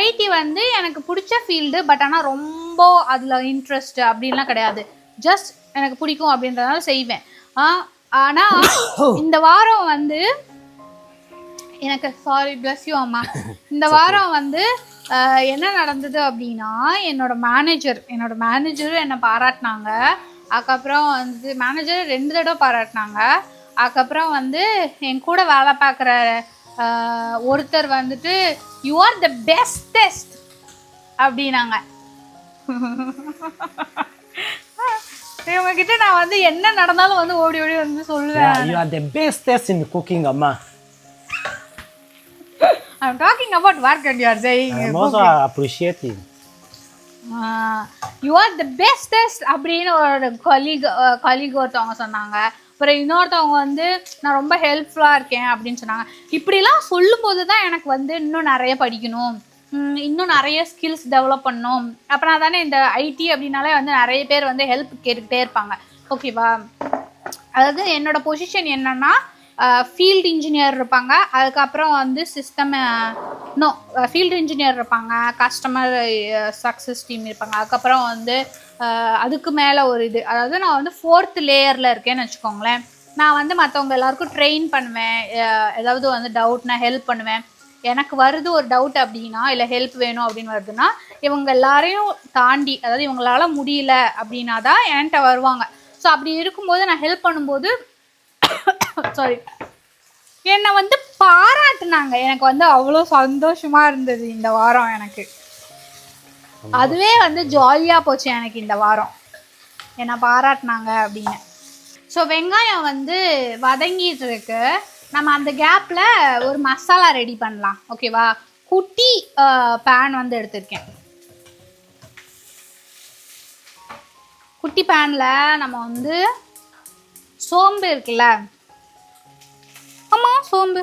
ஐடி வந்து எனக்கு பிடிச்ச ஃபீல்டு, பட் ஆனால் ரொம்ப அதில் இன்ட்ரெஸ்ட் அப்படின்லாம் கிடையாது, ஜஸ்ட் எனக்கு பிடிக்கும் அப்படின்றதுனால செய்வேன். ஆனால் இந்த வாரம் வந்து எனக்கு பிளஸ் யூ அம்மா, இந்த வாரம் வந்து என்ன நடந்தது அப்படின்னா என்னோட மேனேஜரும் என்னை பாராட்டினாங்க. அதுக்கப்புறம் வந்து மேனேஜர் 2 தடவை பாராட்டினாங்க. அதுக்கப்புறம் வந்து என் கூட வேலை பார்க்குற ஒருத்தர் வந்துட்டு யூ ஆர் த பெஸ்டஸ்ட் அப்படின்னாங்க. இவங்ககிட்ட நான் வந்து என்ன நடந்தாலும் வந்து ஓடி ஓடி வந்து சொல்லுவேன். Yeah, you are the bestest in cooking, Amma. I'm talking about work and you are saying I'm also appreciating. You are the bestest அப்படின்னு ஒரு கலீக் ஒருத்தவங்க சொன்னாங்க. அப்புறம் இன்னொருத்தவங்க வந்து நான் ரொம்ப ஹெல்ப்ஃபுல்லாக இருக்கேன் அப்படின்னு சொன்னாங்க. இப்படிலாம் சொல்லும்போது தான் எனக்கு வந்து இன்னும் நிறைய படிக்கணும், இன்னும் நிறைய ஸ்கில்ஸ் டெவலப் பண்ணணும். அப்புறம் தானே இந்த ஐடி அப்படின்னாலே வந்து நிறைய பேர் வந்து ஹெல்ப் கேட்டுக்கிட்டே இருப்பாங்க. ஓகேவா? அதாவது என்னோட பொசிஷன் என்னன்னா ஃபீல்டு இன்ஜினியர் இருப்பாங்க, அதுக்கப்புறம் வந்து ஃபீல்டு இன்ஜினியர் இருப்பாங்க, கஸ்டமர் சக்ஸஸ் டீம் இருப்பாங்க, அதுக்கப்புறம் வந்து அதுக்கு மேலே ஒரு இது, அதாவது நான் வந்து 4th லேயரில் இருக்கேன்னு வச்சுக்கோங்களேன். நான் வந்து மற்றவங்க எல்லாருக்கும் ட்ரெயின் பண்ணுவேன், ஏதாவது வந்து டவுட்னா ஹெல்ப் பண்ணுவேன். எனக்கு வருது ஒரு டவுட் அப்படின்னா இல்லை ஹெல்ப் வேணும் அப்படின்னு வருதுன்னா இவங்க எல்லாரையும் தாண்டி, அதாவது இவங்களால முடியல அப்படின்னா தான் என்கிட்ட வருவாங்க. ஸோ அப்படி இருக்கும்போது நான் ஹெல்ப் பண்ணும்போது சாரி என்னை வந்து பாராட்டுனாங்க. எனக்கு வந்து அவ்வளோ சந்தோஷமா இருந்தது இந்த வாரம். எனக்கு அதுவே வந்து ஜாலியாக போச்சு எனக்கு இந்த வாரம், என்னை பாராட்டினாங்க அப்படின்னு. ஸோ வெங்காயம் வந்து வதங்கிட்டு இருக்கு. நம்ம அந்த கேப்பில் ஒரு மசாலா ரெடி பண்ணலாம். ஓகேவா? குட்டி பேன் வந்து எடுத்திருக்கேன். குட்டி பேனில் நம்ம வந்து சோம்பு இருக்குல்ல, ஆமாம் சோம்பு,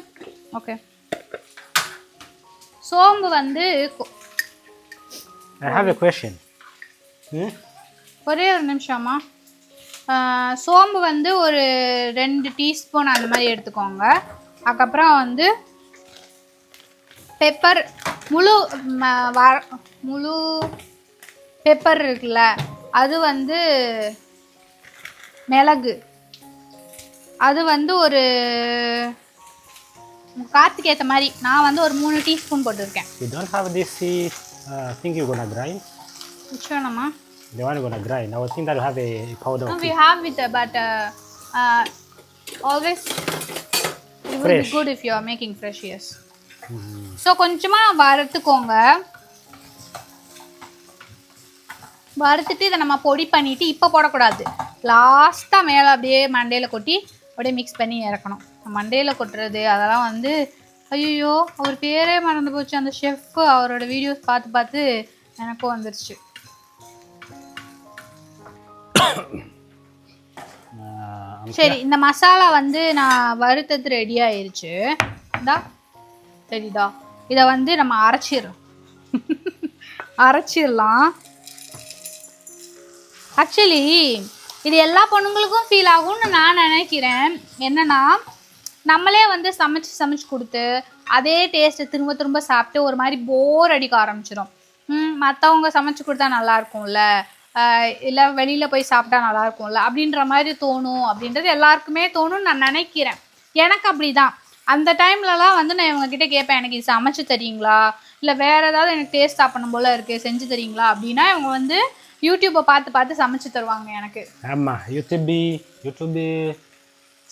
ஓகே, சோம்பு வந்து I have a question. ஒரே ஒரு நிமிஷமா. சோம்பு வந்து ஒரு 2 டீஸ்பூன் அந்த மாதிரி எடுத்துக்கோங்க. அதுக்கப்புறம் வந்து பெப்பர், முழு பெப்பர் இருக்குல்ல, அது வந்து மிளகு, அது வந்து ஒரு காற்றுக்கு ஏற்ற மாதிரி நான் வந்து ஒரு 3 டீஸ்பூன் போட்டிருக்கேன். You don't have this thing you're gonna grind? Which one, Amma? The one you're gonna grind. I would think that you have a powder. No, we have it, but always it will be good if you are making fresh, yes. So கொஞ்சமாக வறுத்துக்கோங்க. வறுத்துட்டு இதை நம்ம பொடி பண்ணிவிட்டு இப்போ போடக்கூடாது, லாஸ்ட்டாக மேலே அப்படியே மண்டையில் கொட்டி அப்படியே மிக்ஸ் பண்ணி இறக்கணும். மண்டையில் கொட்டுறது அதெல்லாம் வந்து ஐயோ அவர் பேரே மறந்து போச்சு. அந்த ஷெஃப் அவரோட வீடியோஸ் பார்த்து பார்த்து எனக்கும் வந்துருச்சு. சரி, இந்த மசாலா வந்து நான் வறுத்தது ரெடி ஆயிருச்சு. இந்தா சரிதா, இதை வந்து நம்ம அரைச்சிடலாம். ஆக்சுவலி இது எல்லா பொண்ணுங்களுக்கும் ஃபீல் ஆகும்னு நான் நினைக்கிறேன். என்னன்னா நம்மளே வந்து சமைச்சு கொடுத்து அதே டேஸ்ட்டை திரும்ப திரும்ப சாப்பிட்டு ஒரு மாதிரி போர் அடிக்க ஆரம்பிச்சிடும். மற்றவங்க சமைச்சு கொடுத்தா நல்லா இருக்கும்ல, இல்லை வெளியில் போய் சாப்பிட்டா நல்லா இருக்கும்ல அப்படின்ற மாதிரி தோணும். அப்படின்றது எல்லாருக்குமே தோணும்னு நான் நினைக்கிறேன். எனக்கு அப்படி தான். அந்த டைம்லலாம் வந்து நான் இவங்ககிட்ட கேட்பேன், எனக்கு இது சமைச்சு தரீங்களா, இல்லை வேறு ஏதாவது எனக்கு டேஸ்ட் சாப்பிடணும் போல் இருக்குது செஞ்சு தரீங்களா அப்படின்னா இவங்க வந்து யூடியூப்பை பார்த்து பார்த்து சமைச்சு தருவாங்க எனக்கு. ஆமாம், YouTube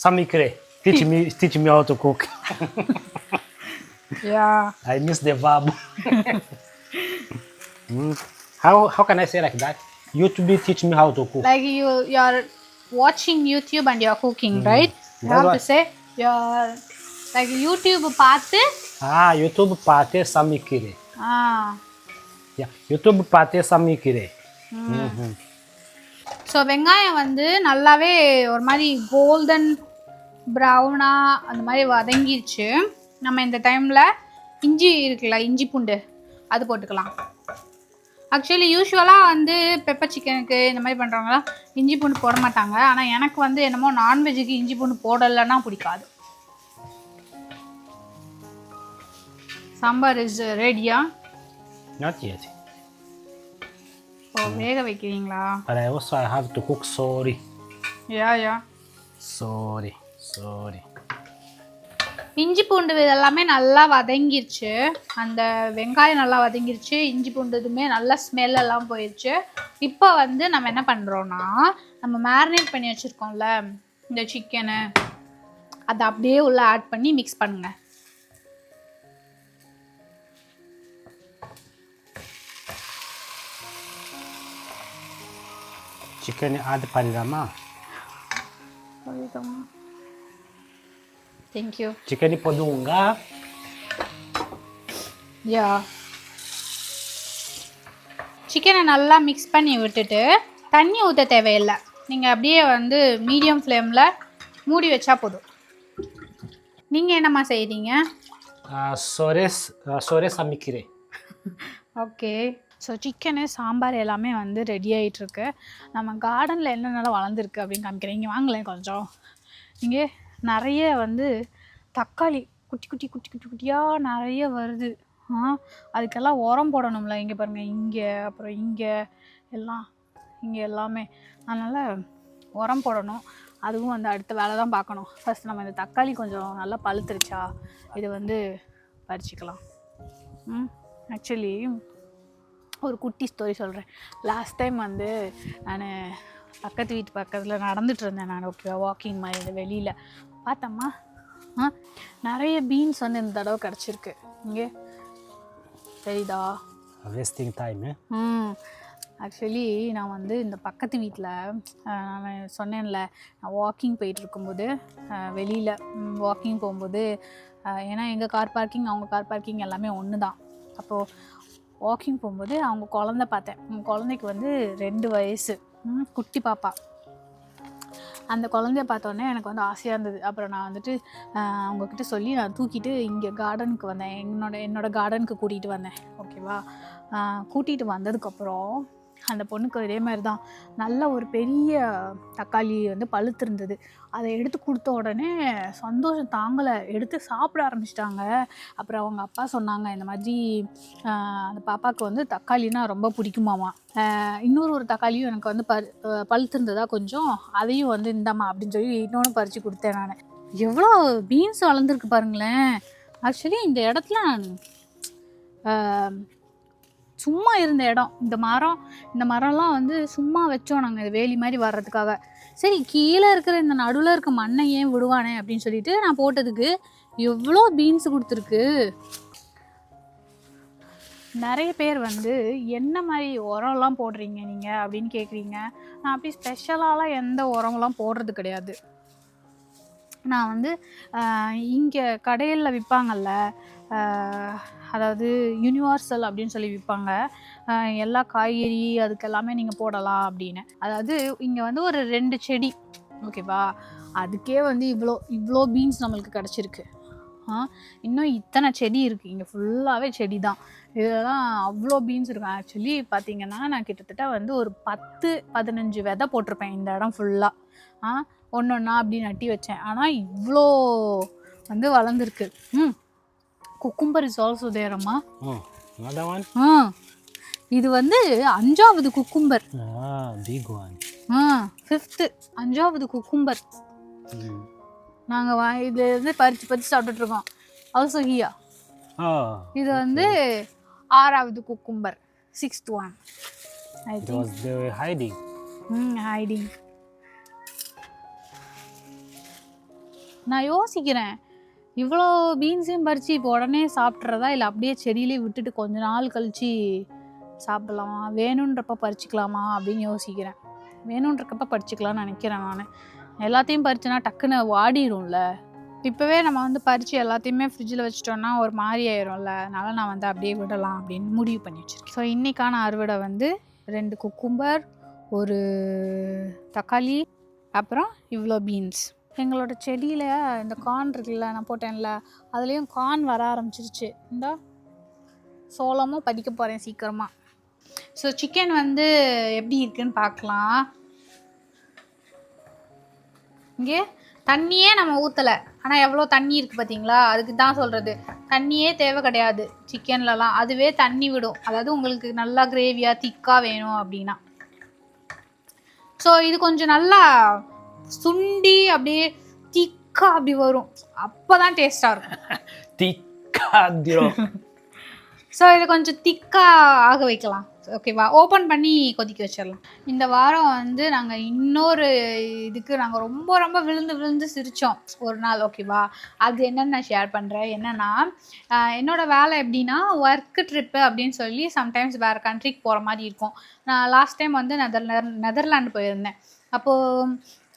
சமைக்கிறே. Teach me how to cook. Yeah. I miss the verb. How can I say like that? YouTube teach me how to cook. Like you're watching YouTube and you're cooking, right? You have to say you're like YouTube பார்த்து. YouTube பார்த்து சமைக்கிறேன். Yeah, YouTube பார்த்து சமைக்கிறேன். So வெங்காயம் வந்து நல்லாவே ஒரு மாதிரி கோல்டன் ப்ரௌனாக அந்த மாதிரி வதங்கிடுச்சு. நம்ம இந்த டைமில் இஞ்சி இருக்குல்ல, இஞ்சி பூண்டு அது போட்டுக்கலாம். ஆக்சுவலி யூஸ்வலாக வந்து பெப்பர் சிக்கனுக்கு இந்த மாதிரி பண்ணுறவங்களாம் இஞ்சி பூண்டு போட மாட்டாங்க. ஆனால் எனக்கு வந்து என்னமோ நான்வெஜ்ஜுக்கு இஞ்சி பூண்டு போடலைன்னா பிடிக்காது. சாம்பார் இஸ் ரெடியா? Not yet. ஓ, வேக வைக்கிறீங்களா? But I also have to cook sorry. Yeah. Sorry. இஞ்சி பூண்டு இதெல்லாமே நல்லா வதங்கிருச்சு. அந்த வெங்காயம் நல்லா வதங்கிருச்சு. இஞ்சி பூண்டு இதுவுமே நல்லா ஸ்மெல் எல்லாம் போயிடுச்சு. இப்போ வந்து நம்ம என்ன பண்ணுறோன்னா, நம்ம மேரினேட் பண்ணி வச்சுருக்கோம்ல இந்த சிக்கனு, அதை அப்படியே உள்ள ஆட் பண்ணி மிக்ஸ் பண்ணுங்க. சிக்கன் ஆட் பண்ணலாமா? தேங்க்யூ. சிக்கன் போடுங்க. யா, சிக்கனை நல்லா மிக்ஸ் பண்ணி விட்டுட்டு தண்ணி ஊற்ற தேவையில்லை. நீங்கள் அப்படியே வந்து மீடியம் ஃப்ளேமில் மூடி வச்சா போதும். நீங்கள் என்னம்மா செய்கிறீங்க? சோரே சமைக்கிறேன். ஓகே. ஸோ சிக்கனு சாம்பார் எல்லாமே வந்து ரெடி ஆகிட்டுருக்கு. நம்ம கார்டனில் என்னென்னலாம் வளர்ந்துருக்கு அப்படின்னு காமிக்கிறேன். இங்கே வாங்கலேன் கொஞ்சம். இங்கே நிறைய வந்து தக்காளி குட்டி குட்டி குட்டி குட்டி குட்டியாக நிறைய வருது. அதுக்கெல்லாம் உரம் போடணும்ல. இங்கே பாருங்கள், இங்கே அப்புறம் இங்கே எல்லாம், இங்கே எல்லாமே. அதனால் உரம் போடணும். அதுவும் வந்து அடுத்த வேலை தான் பார்க்கணும். ஃபஸ்ட் நம்ம இந்த தக்காளி கொஞ்சம் நல்லா பழுத்துருச்சா இது வந்து பறிச்சிக்கலாம். ஆக்சுவலி ஒரு குட்டி ஸ்டோரி சொல்கிறேன். லாஸ்ட் டைம் வந்து நான் பக்கத்து வீட்டு பக்கத்தில் நடந்துட்டு இருந்தேன். நான் ஓகே வாக்கிங் மாதிரி வெளியில் பார்த்தம்மா நிறைய பீன்ஸ் வந்து இந்த தடவை கிடச்சிருக்கு. இங்கே தெரியுதா? Wasting time. ஆக்சுவலி நான் வந்து இந்த பக்கத்து வீட்டில் நான் சொன்னேன்ல, நான் வாக்கிங் போயிட்டு இருக்கும்போது வெளியில் வாக்கிங் போகும்போது, ஏன்னா எங்கள் கார் பார்க்கிங் அவங்க கார் பார்க்கிங் எல்லாமே ஒன்று தான். அப்போது வாக்கிங் போகும்போது அவங்க குழந்தை பார்த்தேன். குழந்தைக்கு வந்து 2 வயசு, குட்டி பாப்பா. அந்த குழந்தைய பார்த்தோன்னே எனக்கு வந்து ஆசையாக இருந்தது. அப்புறம் நான் வந்துட்டு அவங்கக்கிட்ட சொல்லி நான் தூக்கிட்டு இங்கே கார்டனுக்கு வந்தேன். என்னோட கார்டனுக்கு கூட்டிகிட்டு வந்தேன். ஓகேவா? கூட்டிகிட்டு வந்ததுக்கப்புறம் அந்த பொண்ணுக்கு இதே மாதிரி தான் நல்ல ஒரு பெரிய தக்காளி வந்து பழுத்திருந்தது. அதை எடுத்து கொடுத்த உடனே சந்தோஷம் தாங்கலை. எடுத்து சாப்பிட ஆரம்பிச்சிட்டாங்க. அப்புறம் அவங்க அப்பா சொன்னாங்க, இந்த மாதிரி அந்த பாப்பாவுக்கு வந்து தக்காளினா ரொம்ப பிடிக்குமாமா. இன்னொரு தக்காளியும் எனக்கு வந்து பழுத்திருந்ததா கொஞ்சம், அதையும் வந்து இந்தாம்மா அப்படின்னு சொல்லி இன்னொன்று பறித்து கொடுத்தேன் நான். எவ்வளோ பீன்ஸ் வளர்ந்துருக்கு பாருங்களேன். ஆக்சுவலி இந்த இடத்துல சும்மா இருந்த இடம். இந்த மரம்லாம் வந்து சும்மா வச்சோம் நாங்கள், இது வேலி மாதிரி வர்றதுக்காக. சரி, கீழே இருக்கிற இந்த நடுவில் இருக்க மண்ணை ஏன் விடுவானே அப்படின்னு சொல்லிட்டு நான் போட்டதுக்கு எவ்வளோ பீன்ஸ் கொடுத்துருக்கு. நிறைய பேர் வந்து என்ன மாதிரி உரம்லாம் போடுறீங்க நீங்கள் அப்படின்னு கேட்குறீங்க. நான் அப்படி ஸ்பெஷலாலாம் எந்த உரம்லாம் போடுறது கிடையாது. நான் வந்து இங்கே கடையில் விற்பாங்கல்ல, அதாவது யூனிவர்சல் அப்படின்னு சொல்லி விற்பாங்க. எல்லா காய்கறி அதுக்கெல்லாமே நீங்கள் போடலாம் அப்படின்னு. அதாவது இங்கே வந்து ஒரு 2 செடி, ஓகேவா, அதுக்கே வந்து இவ்வளோ பீன்ஸ் நம்மளுக்கு கிடச்சிருக்கு. இன்னும் இத்தனை செடி இருக்குது. இங்கே ஃபுல்லாகவே செடி தான். இதெல்லாம் அவ்வளோ பீன்ஸ் இருக்கும். ஆக்சுவலி பார்த்தீங்கன்னா நான் கிட்டத்தட்ட வந்து ஒரு 10-15 விதை போட்டிருப்பேன் இந்த இடம் ஃபுல்லாக. ஒன்றா அப்படி நட்டி வச்சேன். ஆனால் இவ்வளோ வந்து வளர்ந்துருக்கு. குக்கும்பர் இஸ் ஆல்சோ தேரம்மா. இது வந்து 5வது குக்கும்பர். 5வது குக்கும்பர். நாங்கள் இது வந்து பறித்து சாப்பிட்டுட்ருக்கோம். ஆல்சோ ஹியா. இது வந்து 6வது cucumber, 6th one. I think. It was hiding. Hiding. நான் யோசிக்கிறேன், இவ்வளோ பீன்ஸையும் பறித்து இப்போ உடனே சாப்பிட்றதா, இல்லை அப்படியே செடியிலே விட்டுட்டு கொஞ்ச நாள் கழித்து சாப்பிட்லாமா, வேணுன்றப்ப பறிச்சிக்கலாமா அப்படின்னு யோசிக்கிறேன். வேணுன்றப்ப பறிச்சிக்கலாம்னு நினைக்கிறேன் நான். எல்லாத்தையும் பறிச்சுனா டக்குன்னு வாடிடும்ல. இப்போவே நம்ம வந்து பறித்து எல்லாத்தையுமே ஃப்ரிட்ஜில் வச்சிட்டோன்னா ஒரு மாதிரி ஆயிரும்ல. அதனால் நான் வந்து அப்படியே விடலாம் அப்படின்னு முடிவு பண்ணி வச்சுருக்கேன். ஸோ இன்றைக்கான அறுவடை வந்து 2 குக்கும்பர், ஒரு தக்காளி, அப்புறம் இவ்வளோ பீன்ஸ். எங்களோட செடியில் இந்த கார்ன் இருக்குல்ல, நான் போட்டேன்ல, அதுலேயும் கார்ன் வர ஆரம்பிச்சிருச்சு. இந்த சோளமும் பதிக்க போகிறேன் சீக்கிரமாக. ஸோ சிக்கன் வந்து எப்படி இருக்குன்னு பார்க்கலாம். இங்கே தண்ணியே நம்ம ஊற்றலை, ஆனால் எவ்வளோ தண்ணி இருக்குது பார்த்தீங்களா? அதுக்கு தான் சொல்கிறது, தண்ணியே தேவை கிடையாது சிக்கன்லலாம். அதுவே தண்ணி விடும். அதாவது உங்களுக்கு நல்லா கிரேவியாக திக்காக வேணும் அப்படின்னா. ஸோ இது கொஞ்சம் நல்லா சுண்டி அப்படியே திக்கா அப்படி வரும், அப்போதான் டேஸ்டா இருக்கும். திக்காதிரோ. ஸோ இதை கொஞ்சம் திக்காக ஆக வைக்கலாம். ஓகேவா, ஓப்பன் பண்ணி கொதிக்க வச்சிடலாம். இந்த வாரம் வந்து நாங்கள் இன்னொரு இதுக்கு நாங்கள் ரொம்ப ரொம்ப விழுந்து விழுந்து சிரித்தோம் ஒரு நாள். ஓகேவா, அது என்னன்னு நான் ஷேர் பண்ணுறேன். என்னென்னா, என்னோடய வேலை எப்படின்னா ஒர்க்கு ட்ரிப்பு அப்படின்னு சொல்லி சம்டைம்ஸ் வேறு கண்ட்ரிக்கு போகிற மாதிரி இருக்கும். நான் லாஸ்ட் டைம் வந்து நெதர்லாண்டு போயிருந்தேன்.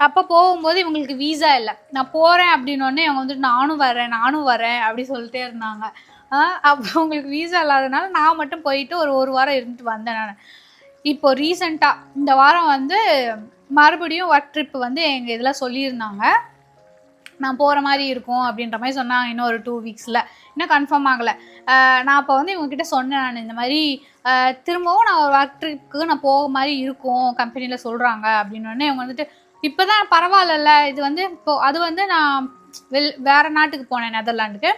அப்போ போகும்போது இவங்களுக்கு வீசா இல்லை. நான் போகிறேன் அப்படின்னோடனே இவங்க வந்துட்டு நானும் வரேன் அப்படி சொல்லிட்டே இருந்தாங்க. அப்போ உங்களுக்கு வீசா இல்லாதனால நான் மட்டும் போயிட்டு ஒரு வாரம் இருந்துட்டு வந்தேன் நான். இப்போ ரீசெண்டாக இந்த வாரம் வந்து மறுபடியும் ஒர்க் ட்ரிப் வந்து எங்கள் இதில் சொல்லியிருந்தாங்க, நான் போகிற மாதிரி இருக்கும் அப்படின்ற மாதிரி சொன்னாங்க. இன்னும் ஒரு 2 வீக்ஸில், இன்னும் கன்ஃபார்ம் ஆகலை. நான் அப்போ வந்து இவங்ககிட்ட சொன்னேன், நான் இந்த மாதிரி திரும்பவும் நான் ஒரு ஒர்க் ட்ரிப்புக்கு நான் போக மாதிரி இருக்கும் கம்பெனியில் சொல்கிறாங்க அப்படின்னோடனே இவங்க வந்துட்டு இப்போ தான் பரவாயில்ல, இது வந்து இப்போது அது வந்து நான் வேறு நாட்டுக்கு போனேன் நெதர்லாண்டுக்கு,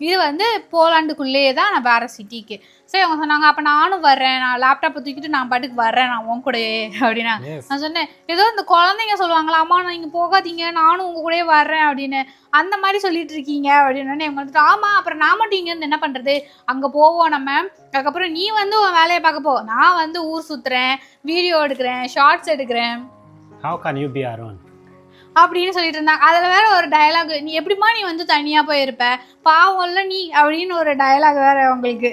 இது வந்து போலாண்டுக்குள்ளேயே தான் நான் வேறு சிட்டிக்கு. சரி அவங்க சொன்னாங்க, அப்போ நானும் வர்றேன், நான் லேப்டாப்பை தூக்கிட்டு நான் பாட்டுக்கு வர்றேன், நான் உன் கூடயே அப்படின்னா. நான் சொன்னேன், ஏதோ இந்த குழந்தைங்க சொல்லுவாங்களா, அம்மா நீங்கள் போகாதீங்க நானும் உங்கள் கூடயே வர்றேன் அப்படின்னு, அந்த மாதிரி சொல்லிட்டு இருக்கீங்க அப்படின்னே இவங்க வந்துட்டு, ஆமாம் அப்புறம் நான் மட்டும் இங்கே வந்து என்ன பண்ணுறது, அங்கே போவோம் நம்ம, அதுக்கப்புறம் நீ வந்து உன் வேலையை பார்க்க போ, நான் வந்து ஊர் சுற்றுறேன், வீடியோ எடுக்கிறேன், ஷார்ட்ஸ் எடுக்கிறேன். How can you be alone? அப்படின்னு சொல்லிட்டு இருந்தாங்க. அதில் வேற ஒரு டயலாக், நீ எப்படிமா நீ வந்து தனியாக போயிருப்ப, பாவம்ல நீ அப்படின்னு ஒரு டயலாக் வேற உங்களுக்கு.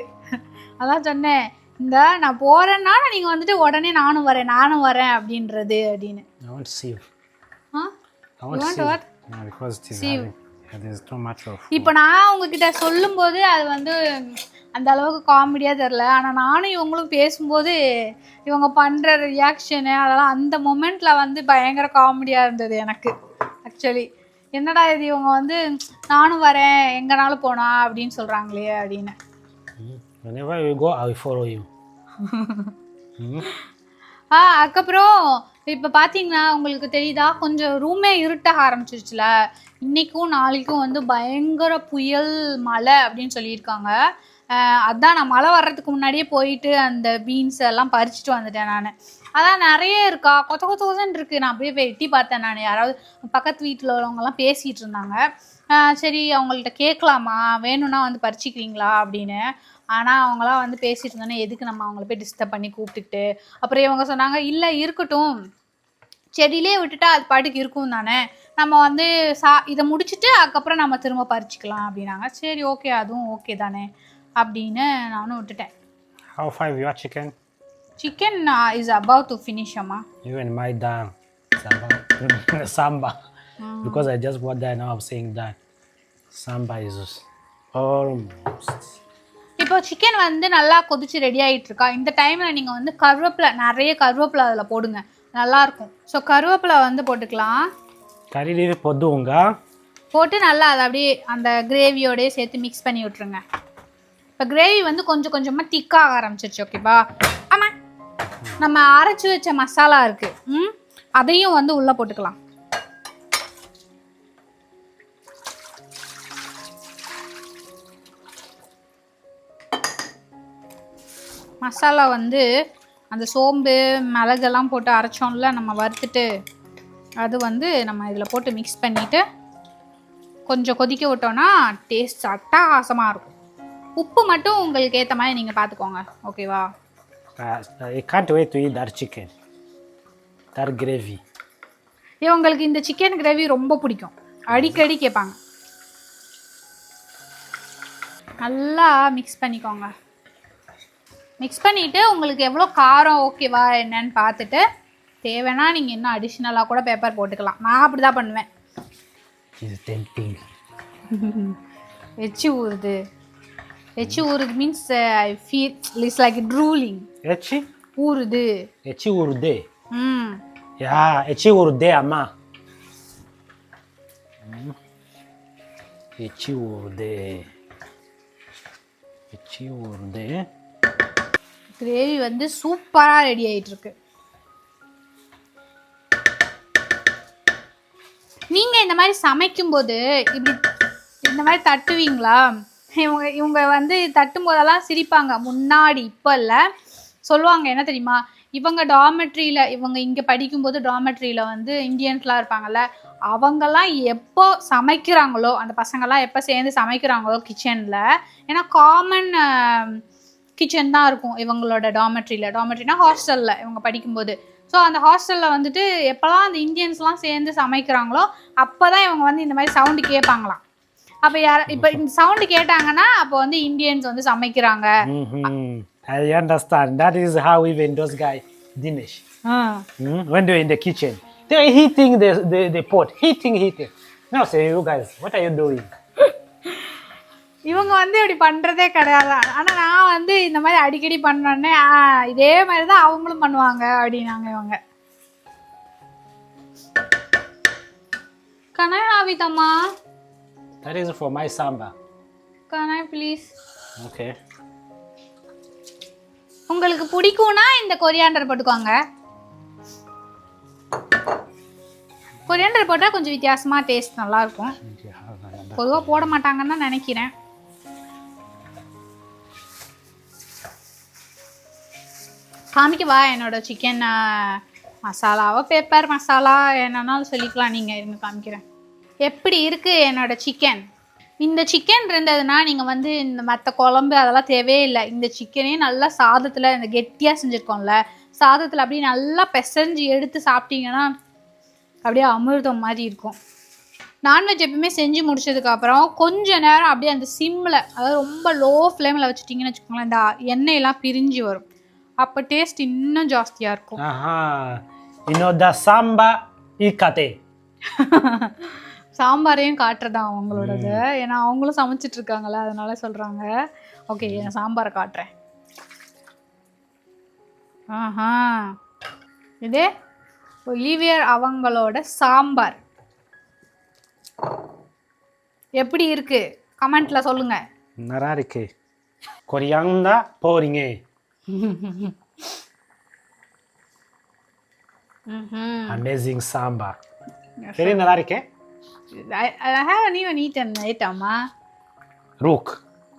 அதான் சொன்னேன், இந்த நான் போகிறேன்னா நீங்கள் வந்துட்டு உடனே நானும் வரேன் அப்படின்றது அப்படின்னு. I want to see you. You want what? Yeah, because it is See you. There is too much of. இப்போ நான் உங்ககிட்ட சொல்லும்போது அது வந்து அந்த அளவுக்கு காமெடியாக தெரில, ஆனால் நானும் இவங்களும் பேசும்போது இவங்க பண்ணுற ரியாக்ஷனு அதெல்லாம் அந்த மொமெண்ட்டில் வந்து பயங்கர காமெடியாக இருந்தது எனக்கு. ஆக்சுவலி என்னடா இது, இவங்க வந்து நானும் வரேன் எங்கேனாலும் போனா அப்படின்னு சொல்கிறாங்களே அப்படின்னு. Whenever you go, I will follow you. அதுக்கப்புறம் இப்போ பார்த்தீங்கன்னா உங்களுக்கு தெரியுதா, கொஞ்சம் ரூமே இருட்டாக ஆரம்பிச்சிருச்சுல. இன்றைக்கும் நாளைக்கும் வந்து பயங்கர புயல் மழை அப்படின்னு சொல்லியிருக்காங்க. அதான் நான் மழை வர்றதுக்கு முன்னாடியே போயிட்டு அந்த பீன்ஸ் எல்லாம் பறிச்சுட்டு வந்துட்டேன் நான். அதான் நிறைய இருக்கா, கொத்தன்னு இருக்குது. நான் அப்படியே வெட்டி பார்த்தேன் நான், யாராவது பக்கத்து வீட்டில் உள்ளவங்கலாம் பேசிகிட்டு இருந்தாங்க. சரி அவங்கள்ட்ட கேட்கலாமா, வேணும்னா வந்து பறிச்சிக்கிறீங்களா அப்படின்னு. ஆனால் அவங்களாம் வந்து பேசிகிட்டு இருந்தோன்னே எதுக்கு நம்ம அவங்கள போய் டிஸ்டர்ப் பண்ணி கூப்பிட்டுக்கிட்டு. அப்புறம் இவங்க சொன்னாங்க, இல்லை இருக்கட்டும், செடியிலே விட்டுட்டா அது பாட்டுக்கு இருக்கும் தானே, நம்ம வந்து இதை முடிச்சுட்டு அதுக்கப்புறம் நம்ம திரும்ப பறிச்சிக்கலாம் அப்படின்னாங்க. சரி ஓகே, அதுவும் ஓகே தானே அப்படின்னு நானும் விட்டுட்டேன். How far is your chicken? Chicken is about to finish, Amma. Even my dam. Samba. Because I just got there, now I'm saying that. Samba is almost. இப்போ சிக்கன் வந்து நல்லா கொதிச்சு ரெடி ஆகிட்டு இருக்கா. இந்த டைமில் நீங்கள் வந்து நிறைய கருவேப்பிலை அதில் போடுங்க, நல்லாயிருக்கும். ஸோ கருவேப்பிலை வந்து போட்டுக்கலாம். கறி போடுங்க, போட்டு நல்லா அதை அப்படியே அந்த கிரேவியோடய சேர்த்து மிக்ஸ் பண்ணி விட்ருங்க. இப்போ கிரேவி வந்து கொஞ்சம் கொஞ்சமாக திக்காக ஆரம்பிச்சிருச்சு. ஓகேவா, ஆமாம் நம்ம அரைச்சி வச்ச மசாலா இருக்குது, அதையும் வந்து உள்ளே போட்டுக்கலாம். மசாலா வந்து அந்த சோம்பு மிளகெல்லாம் போட்டு அரைச்சோம்ல நம்ம வறுத்துட்டு, அது வந்து நம்ம இதில் போட்டு மிக்ஸ் பண்ணிவிட்டு கொஞ்சம் கொதிக்க விட்டோன்னா டேஸ்ட் அட்டகாசமாக இருக்கும். உப்பு மட்டும் உங்களுக்கு ஏற்ற மாதிரி நீங்கள் பார்த்துக்கோங்க. ஓகேவா, I can't wait to eat that chicken, that gravy. இவங்களுக்கு இந்த சிக்கன் கிரேவி ரொம்ப பிடிக்கும், அடிக்கடி கேட்பாங்க. நல்லா மிக்ஸ் பண்ணிக்கோங்க. மிக்ஸ் பண்ணிவிட்டு உங்களுக்கு எவ்வளோ காரம் ஓகேவா என்னன்னு பார்த்துட்டு தேவைன்னா நீங்கள் இன்னும் அடிஷ்னலாக கூட பேப்பர் போட்டுக்கலாம். நான் அப்படி தான் பண்ணுவேன். எச்சி ஊறுது means I feel it's like drooling. எச்சி ஊறுது. எச்சி ஊறுதே. யா எச்சி ஊறுதே அம்மா. எச்சி ஊறுதே. கிரேவி வந்து சூப்பராக ரெடி ஆகிட்டுருக்கு. நீங்கள் இந்த மாதிரி சமைக்கும்போது இப்படி இந்த மாதிரி தட்டுவீங்களா? இவங்க வந்து தட்டும் போதெல்லாம் சிரிப்பாங்க முன்னாடி, இப்போ இல்லை. சொல்லுவாங்க என்ன தெரியுமா, இவங்க டாமெட்ரியில் இவங்க இங்கே படிக்கும்போது டாமெட்ரியில் வந்து இந்தியன்ஸ்லாம் இருப்பாங்கல்ல, அவங்கெல்லாம் எப்போ சமைக்கிறாங்களோ, அந்த பசங்கள்லாம் எப்போ சேர்ந்து சமைக்கிறாங்களோ கிச்சனில், ஏன்னா காமன் கிச்சன் தான் இருக்கும் இவங்களோட டாமெட்ரினா ஹாஸ்டலில் இவங்க படிக்கும்போது. ஸோ அந்த ஹாஸ்டலில் வந்துட்டு எப்போல்லாம் அந்த இந்தியன்ஸ்லாம் சேர்ந்து சமைக்கிறாங்களோ அப்போ தான் இவங்க வந்து இந்த மாதிரி சவுண்டு கேட்பாங்களாம். அப்போ இப்போ இந்த சவுண்டு கேட்டாங்கன்னா அப்போ வந்து இந்தியன்ஸ் வந்து சமைக்கிறாங்க. I understand. That is how even those guys, Dinesh, when they're in the kitchen, they're heating the pot, heating. Now say, you guys, what are you doing? இவங்க வந்து இப்படி பண்ணுறதே கிடையாது. ஆனால் நான் வந்து இந்த மாதிரி அடிக்கடி பண்ணோன்னே இதே மாதிரி தான் அவங்களும் பண்ணுவாங்க அப்படின்னாங்க இவங்க. Can I have it, Amma? That is for my samba. Can I please? Okay. உங்களுக்கு பிடிக்கும்னா இந்த கொரியாண்டர் போட்டுக்கோங்க. கொரியாண்டர் போட்டால் கொஞ்சம் வித்தியாசமாக டேஸ்ட் நல்லாயிருக்கும். பொதுவாக போட மாட்டாங்கன்னு தான் நினைக்கிறேன். காமிக்கவா என்னோட சிக்கன் மசாலாவோ பெப்பர் மசாலா என்னன்னாலும் சொல்லிக்கலாம். நீங்கள் இருங்க காமிக்கிறேன். எப்படி இருக்குது என்னோட சிக்கன். இந்த சிக்கன் இருந்ததுன்னா நீங்கள் வந்து இந்த மற்ற குழம்பு அதெல்லாம் தேவையே இல்லை. இந்த சிக்கனே நல்லா சாதத்தில் இந்த கெட்டியாக செஞ்சுருக்கோம்ல, சாதத்தில் அப்படியே நல்லா பிசைஞ்சு எடுத்து சாப்பிட்டீங்கன்னா அப்படியே அமிர்தம் மாதிரி இருக்கும். நான்வெஜ் எப்பவுமே செஞ்சு முடிச்சதுக்கப்புறம் கொஞ்சம் நேரம் அப்படியே அந்த சிம்மில், அதாவது ரொம்ப லோ ஃப்ளேமில் வச்சுட்டிங்கன்னு வச்சுக்கோங்களேன், இந்த எண்ணெயெல்லாம் பிரிஞ்சு வரும். அப்போ டேஸ்ட் இன்னும் ஜாஸ்தியாக இருக்கும். The samba ikate. சாம்பாரையும் காட்டுறதா அவங்களோடது, ஏன்னா அவங்களும் சமைச்சிட்டு இருக்காங்களே அதனால சொல்கிறாங்க. ஓகே, நான் சாம்பாரை காட்டுறேன். இதே ஒலிவியர் அவங்களோட சாம்பார் எப்படி இருக்கு கமெண்ட்ல சொல்லுங்க. நல்லா இருக்கு. கொரியாண்டா போறீங்க. Amazing samba. Very நல்லா இருக்கு. I haven't even eaten it, Amma. Rook.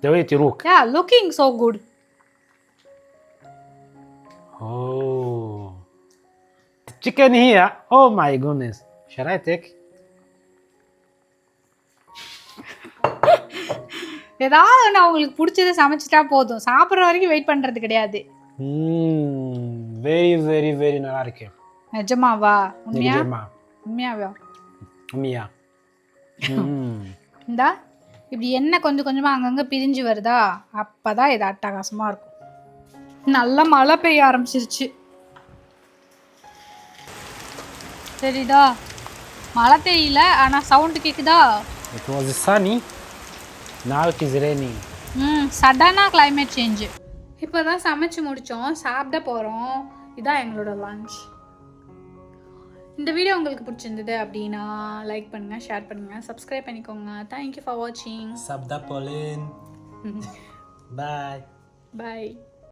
The way to rook. Yeah, looking so good. Oh. The chicken here. Oh my goodness. Shall I take? ஏதாவது ஒன்று அவங்களுக்கு பிடிச்சதை சமைச்சிட்டா போதும், சாப்பிட்ற வரைக்கும் வெயிட் பண்ணுறது கிடையாது. Very very very நல்லா இருக்கு. நிஜமாவா? உண்மையாவா? உண்மையா. இந்தா இப்படி எண்ணெய் கொஞ்சம் கொஞ்சமாக அங்கங்கே பிரிஞ்சு வருதா, அப்போ தான் இது அட்டகாசமாக இருக்கும். நல்லா மழை பெய்ய ஆரம்பிச்சிருச்சு. சரிதா, மழை பெய்யல ஆனால் சவுண்டு கேட்குதா? It was sunny. Now it is raining. சடனாக கிளைமேட் சேஞ்சு. இப்போ தான் சமைச்சு முடித்தோம், சாப்பிட போகிறோம். இதான் எங்களோட லஞ்ச். இந்த வீடியோ உங்களுக்கு பிடிச்சிருந்தது அப்படின்னா லைக் பண்ணுங்கள், ஷேர் பண்ணுங்கள், சப்ஸ்கிரைப் பண்ணிக்கோங்க. தேங்க்யூ ஃபார் வாட்சிங். Sabda Pauline. Bye. Bye.